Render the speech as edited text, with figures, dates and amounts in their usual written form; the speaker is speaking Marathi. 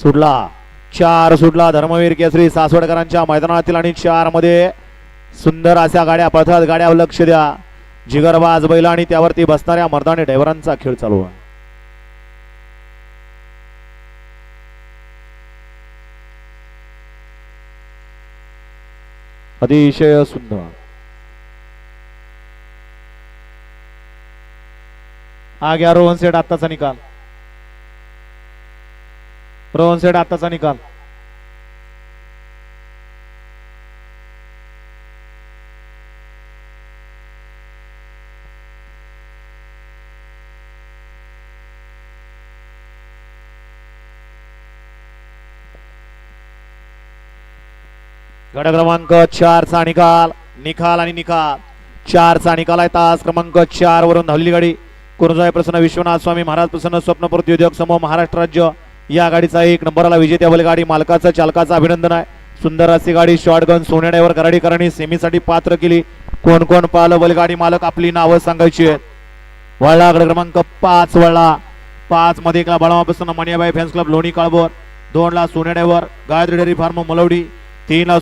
सुटला 4 सुटला धर्मवीर केसरी सासवडकरांच्या मैदानातील आणि 4 मध्ये सुंदर अशा गाड्या पळतात. गाड्यावर लक्ष द्या. जिगरबाज बैल आणि त्यावरती बसणाऱ्या मर्दानी ड्रायव्हरांचा खेळ चालू आहे. अतिशय सुंदर हा घ्या रोहन सेठ आत्ताचा निकाल. रोहन सेठ आत्ताचा निकाल. गट क्रमांक 4 चा निकाल. निकाल आणि निकाल 4 चा निकाल आहे. तास क्रमांक 4 वरून धावलेली गाडी कुरुजाई प्रसन्न विश्वनाथ स्वामी महाराज प्रसन्न स्वप्नपूर्ती उद्योग समूह महाराष्ट्र राज्य या गाडीचा 1 नंबरला विजेत्या बैलगाडी मालकाचं चालकाचं अभिनंदन आहे. सुंदर अशी गाडी शॉटगन सोन्याड्यावर कराडीकरांनी सेमीसाठी पात्र केली. कोण कोण पाहिलं बैलगाडी मालक आपली नावं सांगायची आहेत. वळला गट क्रमांक 5 वळला 5 मध्ये 1ला बाळामापासून मणियाबाई fans club Loni Kalbhor, 2ला सोन्याड्यावर Gayatri dairy form Malwadi, 3ला